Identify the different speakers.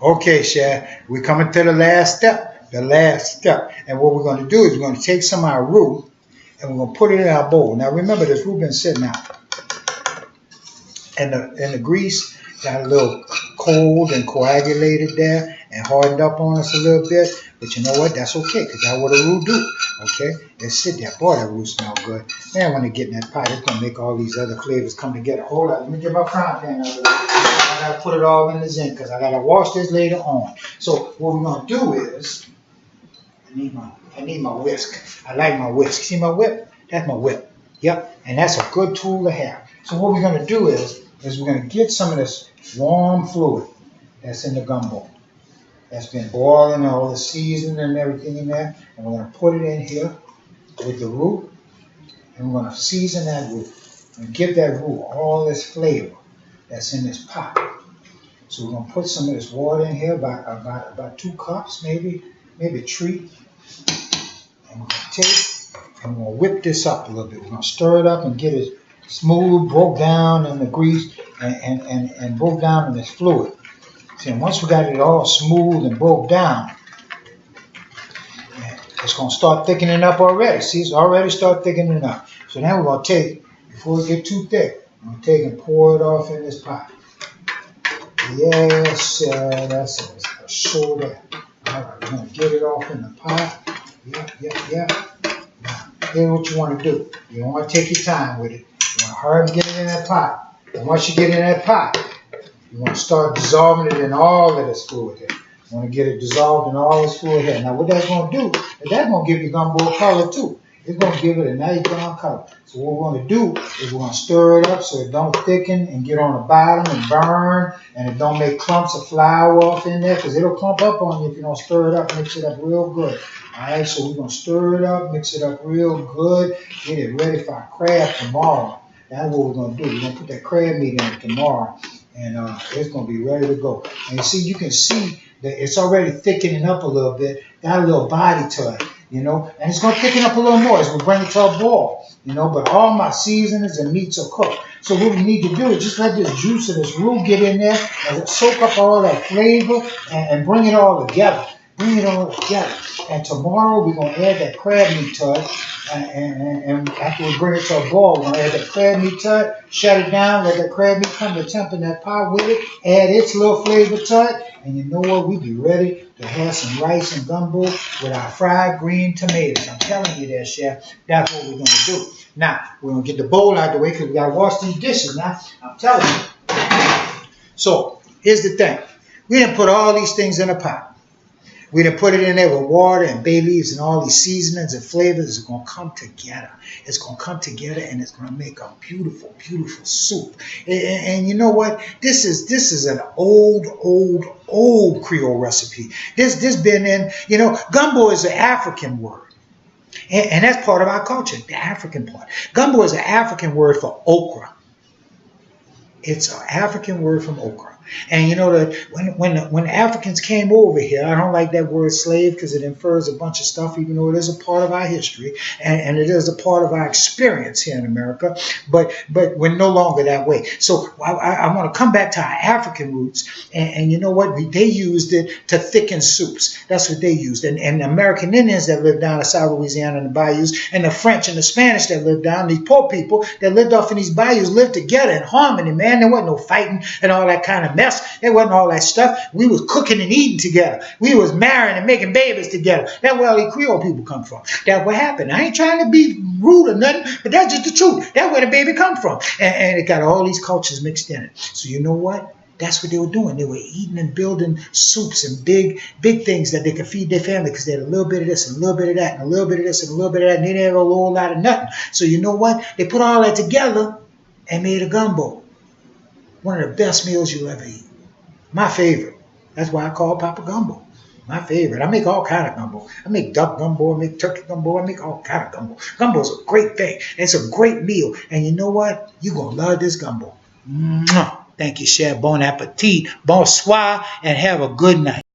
Speaker 1: Okay, Shad, we're coming to the last step. The last step. And what we're going to do is we're going to take some of our roux and we're going to put it in our bowl. Now remember, this roux been sitting out. And the grease got a little cold and coagulated there and hardened up on us a little bit. But you know what? That's okay, because that's what a roux do. Okay? It sit there. Boy, that roux smell good. Man, when it get in that pot, it's going to make all these other flavors come together. Hold on. Let me get my frying pan out of there. I got to put it all in the zinc because I got to wash this later on. So what we're going to do is, I need my whisk. I like my whisk. See my whip? That's my whip. Yep. And that's a good tool to have. So what we're going to do is we're going to get some of this warm fluid that's in the gumbo. That's been boiling, all the seasoning and everything in there. And we're going to put it in here with the roux. And we're going to season that roux. And give that roux all this flavor that's in this pot. So we're going to put some of this water in here, about 2 cups, maybe 3. And we're going to take and we're going to whip this up a little bit. We're going to stir it up and get it smooth, broke down in the grease and broke down in this fluid. See, and once we got it all smooth and broke down, it's going to start thickening up already. See, it's already start thickening up. So now we're going to take, before it get too thick, I'm going to take and pour it off in this pot. Yes, that's it. For sure that. All right, we're going to get it off in the pot. Yep. Now, here's what you want to do. You don't want to take your time with it. You want to hurry and get it in that pot. And once you get it in that pot, you want to start dissolving it in all of this fluid here. You want to get it dissolved in all this fluid here. Now what that's going to do, is that's going to give your gumbo a color too. It's going to give it a nice brown color. So what we're going to do is we're going to stir it up so it don't thicken and get on the bottom and burn, and it don't make clumps of flour off in there, because it'll clump up on you if you don't stir it up, mix it up real good. Alright, so we're going to stir it up, mix it up real good, get it ready for our crab tomorrow. That's what we're going to do. We're going to put that crab meat in it tomorrow, and it's going to be ready to go. And you see, you can see that it's already thickening up a little bit, got a little body to it. You know, and it's going to thicken up a little more as we bring it to a boil, you know, but all my seasonings and meats are cooked. So what we need to do is just let this juice of this roux get in there and soak up all that flavor and bring it all together. Bring it all together. And tomorrow we're going to add that crab meat to it. And after we bring it to a boil, we're going to add that crab meat to it, shut it down, let that crab meat come to temp in that pot with it, add its little flavor to it, and you know what? We'll be ready to have some rice and gumbo with our fried green tomatoes. I'm telling you that, Chef. That's what we're going to do. Now, we're going to get the bowl out of the way because we got to wash these dishes now. I'm telling you. So, here's the thing. We didn't put all these things in a pot. We done put it in there with water and bay leaves and all these seasonings and flavors. It's going to come together. It's going to come together and it's going to make a beautiful, beautiful soup. And you know what? This is an old Creole recipe. This been in, you know, gumbo is an African word. And that's part of our culture, the African part. Gumbo is an African word for okra. It's an African word from okra. And you know that when Africans came over here, I don't like that word slave because it infers a bunch of stuff, even though it is a part of our history and it is a part of our experience here in America. But we're no longer that way. So I want to come back to our African roots. And you know what? They used it to thicken soups. That's what they used. And the American Indians that lived down in South Louisiana and the bayous, and the French and the Spanish that lived down, these poor people that lived off in these bayous lived together in harmony, man. There wasn't no fighting and all that kind of mess. There wasn't all that stuff. We was cooking and eating together. We was marrying and making babies together. That's where all these Creole people come from. That's what happened. I ain't trying to be rude or nothing, but that's just the truth. That's where the baby come from. And it got all these cultures mixed in it. So you know what? That's what they were doing. They were eating and building soups and big things that they could feed their family because they had a little bit of this and a little bit of that and a little bit of this and a little bit of that, and they didn't have a whole lot of nothing. So you know what? They put all that together and made a gumbo. One of the best meals you'll ever eat. My favorite. That's why I call Papa Gumbo. My favorite. I make all kind of gumbo. I make duck gumbo. I make turkey gumbo. I make all kind of gumbo. Gumbo is a great thing. It's a great meal. And you know what? You're going to love this gumbo. Mwah. Thank you, Chef. Bon appetit. Bonsoir. And have a good night.